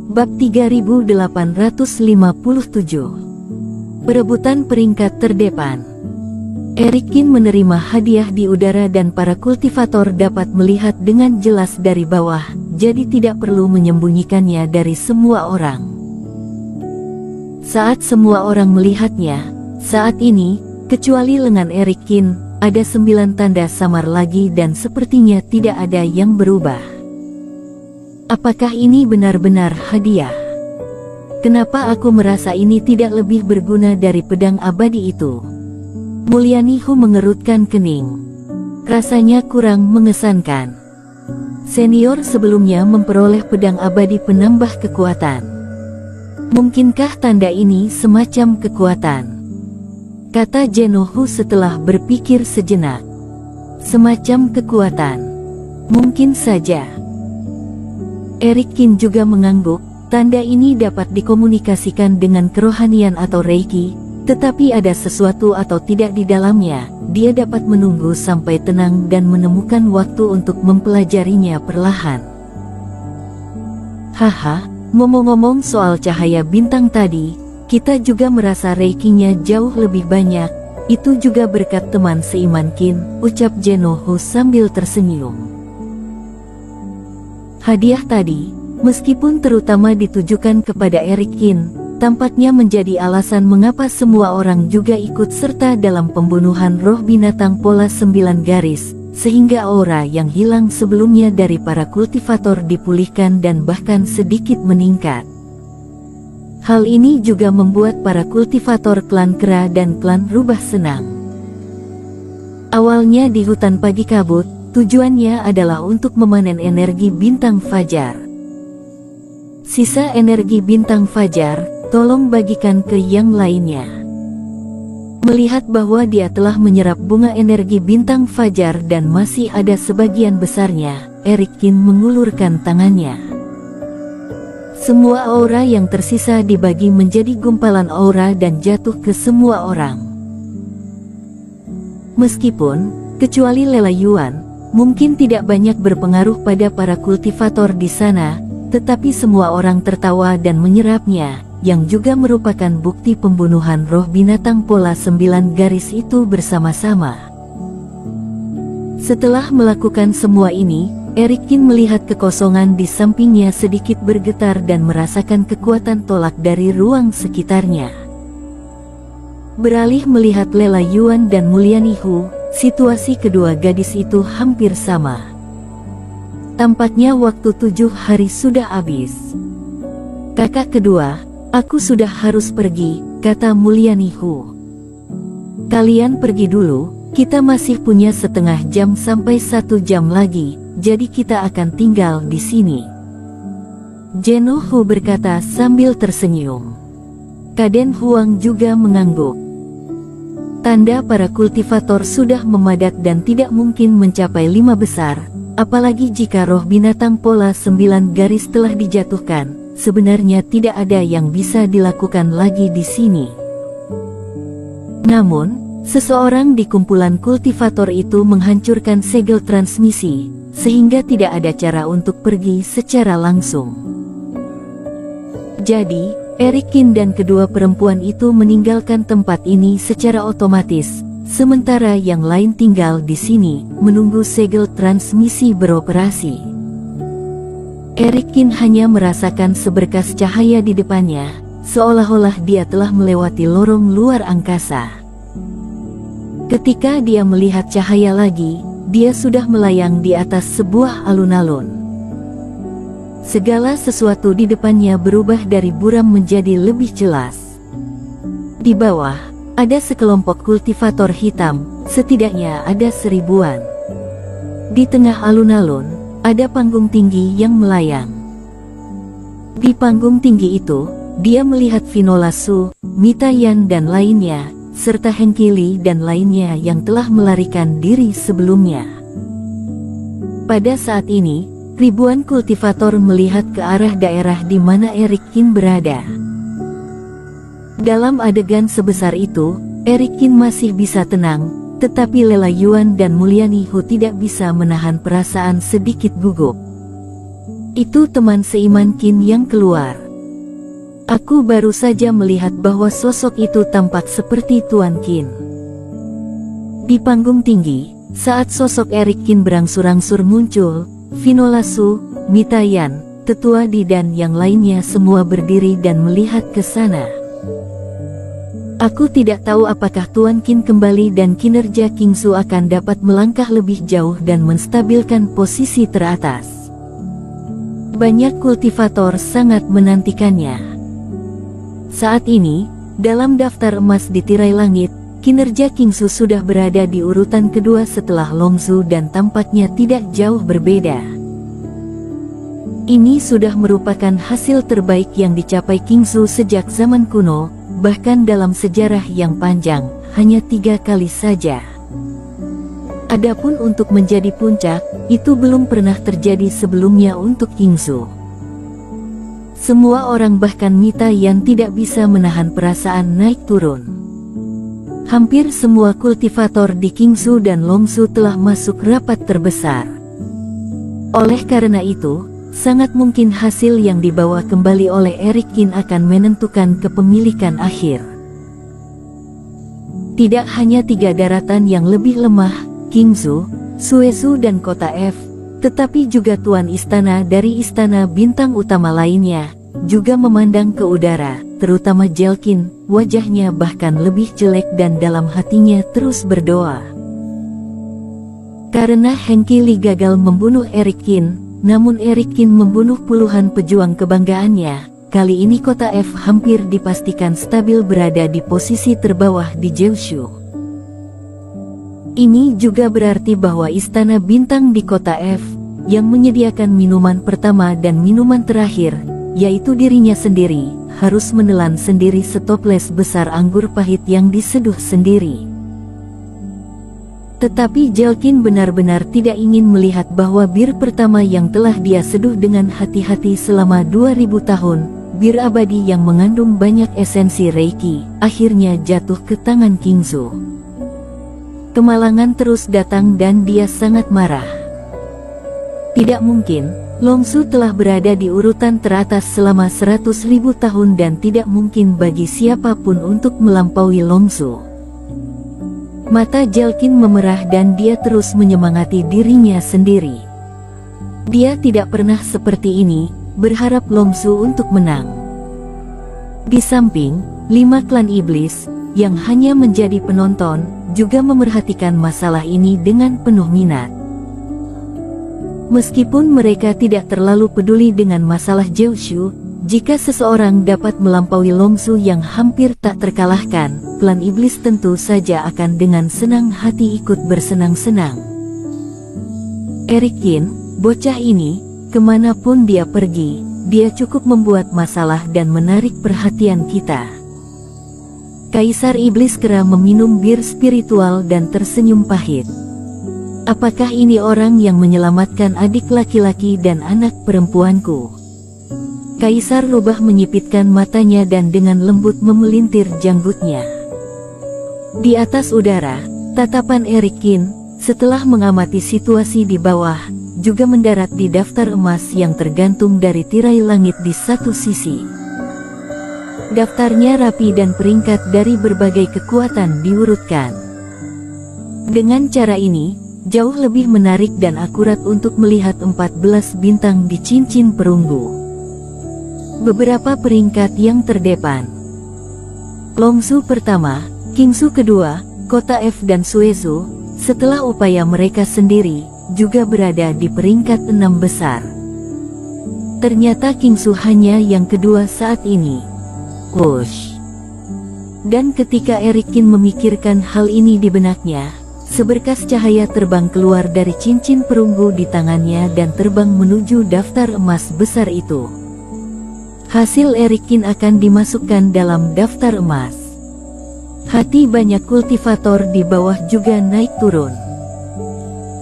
Bab 3857. Perebutan peringkat terdepan. Erikin menerima hadiah di udara dan para kultivator dapat melihat dengan jelas dari bawah, jadi tidak perlu menyembunyikannya dari semua orang. Saat semua orang melihatnya, saat ini, kecuali lengan Erikin, ada 9 tanda samar lagi dan sepertinya tidak ada yang berubah. Apakah ini benar-benar hadiah? Kenapa aku merasa ini tidak lebih berguna dari pedang abadi itu? Mulyanihu mengerutkan kening. Rasanya kurang mengesankan. Senior sebelumnya memperoleh pedang abadi penambah kekuatan. Mungkinkah tanda ini semacam kekuatan? Kata Jenohu setelah berpikir sejenak. Semacam kekuatan. Mungkin saja. Erikin juga mengangguk. Tanda ini dapat dikomunikasikan dengan kerohanian atau reiki, tetapi ada sesuatu atau tidak di dalamnya. Dia dapat menunggu sampai tenang dan menemukan waktu untuk mempelajarinya perlahan. Haha, ngomong-ngomong soal cahaya bintang tadi, kita juga merasa reikinya jauh lebih banyak. Itu juga berkat teman seiman Qin, ucap Jenohu sambil tersenyum. Hadiah tadi, meskipun terutama ditujukan kepada Erikin, tampaknya menjadi alasan mengapa semua orang juga ikut serta dalam pembunuhan roh binatang pola 9 garis, sehingga aura yang hilang sebelumnya dari para kultivator dipulihkan dan bahkan sedikit meningkat. Hal ini juga membuat para kultivator klan Kera dan klan Rubah senang. Awalnya di hutan pagi kabut, tujuannya adalah untuk memanen energi bintang fajar. Sisa energi bintang fajar, tolong bagikan ke yang lainnya. Melihat bahwa dia telah menyerap bunga energi bintang fajar dan masih ada sebagian besarnya, Erikin mengulurkan tangannya. Semua aura yang tersisa dibagi menjadi gumpalan aura dan jatuh ke semua orang. Meskipun, kecuali Lela Yuan, mungkin tidak banyak berpengaruh pada para kultivator di sana, tetapi semua orang tertawa dan menyerapnya, yang juga merupakan bukti pembunuhan roh binatang pola 9 garis itu bersama-sama. Setelah melakukan semua ini, Erikin melihat kekosongan di sampingnya sedikit bergetar dan merasakan kekuatan tolak dari ruang sekitarnya. Beralih melihat Lela Yuan dan Mulyanihu, situasi kedua gadis itu hampir sama. Tampaknya waktu 7 hari sudah habis. Kakak kedua, aku sudah harus pergi, kata Mulyanihu. Kalian pergi dulu, kita masih punya setengah jam sampai 1 jam lagi, jadi kita akan tinggal di sini. Jenohu berkata sambil tersenyum. Kaden Huang juga mengangguk. Tanda para kultivator sudah memadat dan tidak mungkin mencapai 5 besar. Apalagi jika roh binatang pola 9 garis telah dijatuhkan, sebenarnya tidak ada yang bisa dilakukan lagi di sini. Namun, seseorang di kumpulan kultivator itu menghancurkan segel transmisi, sehingga tidak ada cara untuk pergi secara langsung. Jadi, Erikin dan kedua perempuan itu meninggalkan tempat ini secara otomatis. Sementara yang lain tinggal di sini, menunggu segel transmisi beroperasi. Erikin hanya merasakan seberkas cahaya di depannya, seolah-olah dia telah melewati lorong luar angkasa. Ketika dia melihat cahaya lagi, dia sudah melayang di atas sebuah alun-alun. Segala sesuatu di depannya berubah dari buram menjadi lebih jelas. Di bawah, ada sekelompok kultivator hitam, setidaknya ada 1000-an. Di tengah alun-alun, ada panggung tinggi yang melayang. Di panggung tinggi itu, dia melihat Vinola Su, Mita Yan dan lainnya, serta Henkili dan lainnya yang telah melarikan diri sebelumnya. Pada saat ini, ribuan kultivator melihat ke arah daerah di mana Erikin berada. Dalam adegan sebesar itu, Erikin masih bisa tenang, tetapi Lela Yuan dan Mulyanihu tidak bisa menahan perasaan sedikit gugup. Itu teman seiman Qin yang keluar. Aku baru saja melihat bahwa sosok itu tampak seperti Tuan Qin. Di panggung tinggi, saat sosok Erik Qin berangsur-angsur muncul, Vinola Su, Mita Yan, Tetua Di dan yang lainnya semua berdiri dan melihat ke sana. Aku tidak tahu apakah Tuan Qin kembali dan kinerja Kingsu akan dapat melangkah lebih jauh dan menstabilkan posisi teratas. Banyak kultivator sangat menantikannya. Saat ini, dalam daftar emas di tirai langit, kinerja Kingsu sudah berada di urutan kedua setelah Longzhu dan tampaknya tidak jauh berbeda. Ini sudah merupakan hasil terbaik yang dicapai Kingsu sejak zaman kuno, bahkan dalam sejarah yang panjang, hanya 3 kali saja. Adapun untuk menjadi puncak, itu belum pernah terjadi sebelumnya untuk Kingsu. Semua orang bahkan Mita Yan tidak bisa menahan perasaan naik turun. Hampir semua kultivator di Kingsu dan Longzhu telah masuk rapat terbesar. Oleh karena itu, sangat mungkin hasil yang dibawa kembali oleh Erik Qin akan menentukan kepemilikan akhir. Tidak hanya 3 daratan yang lebih lemah, Kingsu, Suesu dan kota F, tetapi juga tuan istana dari istana bintang utama lainnya, juga memandang ke udara, terutama Jelkin, wajahnya bahkan lebih jelek dan dalam hatinya terus berdoa. Karena Hengki Li gagal membunuh Erik Qin, namun Erik Qin membunuh puluhan pejuang kebanggaannya, kali ini kota F hampir dipastikan stabil berada di posisi terbawah di Jeoshu. Ini juga berarti bahwa istana bintang di kota F, yang menyediakan minuman pertama dan minuman terakhir, yaitu dirinya sendiri, harus menelan sendiri setoples besar anggur pahit yang diseduh sendiri. Tetapi Jelkin benar-benar tidak ingin melihat bahwa bir pertama yang telah dia seduh dengan hati-hati selama 2000 tahun, bir abadi yang mengandung banyak esensi Reiki, akhirnya jatuh ke tangan Kingsu. Kemalangan terus datang dan dia sangat marah. Tidak mungkin, Longzhu telah berada di urutan teratas selama 100.000 tahun dan tidak mungkin bagi siapapun untuk melampaui Longzhu. Mata Jelkin memerah dan dia terus menyemangati dirinya sendiri. Dia tidak pernah seperti ini, berharap Longzhu untuk menang. Di samping, 5 klan iblis, yang hanya menjadi penonton, juga memerhatikan masalah ini dengan penuh minat. Meskipun mereka tidak terlalu peduli dengan masalah Jeoshu, jika seseorang dapat melampaui Longzhu yang hampir tak terkalahkan, klan iblis tentu saja akan dengan senang hati ikut bersenang-senang. Erik Qin, bocah ini, kemanapun dia pergi, dia cukup membuat masalah dan menarik perhatian kita. Kaisar Iblis Kera meminum bir spiritual dan tersenyum pahit. Apakah ini orang yang menyelamatkan adik laki-laki dan anak perempuanku? Kaisar Rubah menyipitkan matanya dan dengan lembut memelintir janggutnya. Di atas udara, tatapan Erik Qin, setelah mengamati situasi di bawah, juga mendarat di daftar emas yang tergantung dari tirai langit di satu sisi. Daftarnya rapi dan peringkat dari berbagai kekuatan diurutkan. Dengan cara ini, jauh lebih menarik dan akurat untuk melihat 14 bintang di cincin perunggu. Beberapa peringkat yang terdepan: Longzhu pertama, Kingsu kedua, kota F dan Suezu, setelah upaya mereka sendiri, juga berada di peringkat 6 besar. Ternyata Kingsu hanya yang kedua saat ini. Wush. Dan ketika Erik Qin memikirkan hal ini di benaknya, seberkas cahaya terbang keluar dari cincin perunggu di tangannya dan terbang menuju daftar emas besar itu. Hasil Erik Qin akan dimasukkan dalam daftar emas. Hati banyak kultivator di bawah juga naik turun.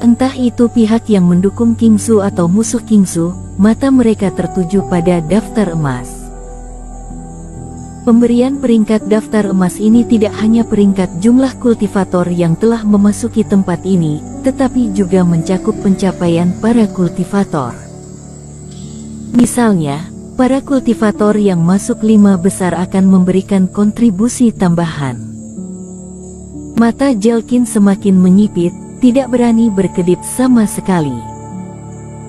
Entah itu pihak yang mendukung Kingsu atau musuh Kingsu, mata mereka tertuju pada daftar emas. Pemberian peringkat daftar emas ini tidak hanya peringkat jumlah kultivator yang telah memasuki tempat ini, tetapi juga mencakup pencapaian para kultivator. Misalnya, para kultivator yang masuk 5 besar akan memberikan kontribusi tambahan. Mata Jelkin semakin menyipit, tidak berani berkedip sama sekali.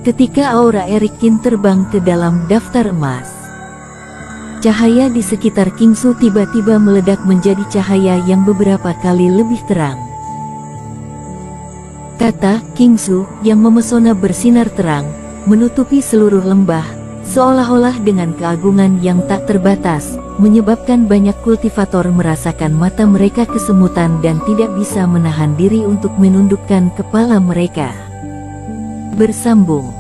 Ketika aura Erikin terbang ke dalam daftar emas, cahaya di sekitar Kingsu tiba-tiba meledak menjadi cahaya yang beberapa kali lebih terang. Kata Kingsu yang memesona bersinar terang, menutupi seluruh lembah, seolah-olah dengan keagungan yang tak terbatas, menyebabkan banyak kultivator merasakan mata mereka kesemutan dan tidak bisa menahan diri untuk menundukkan kepala mereka. Bersambung.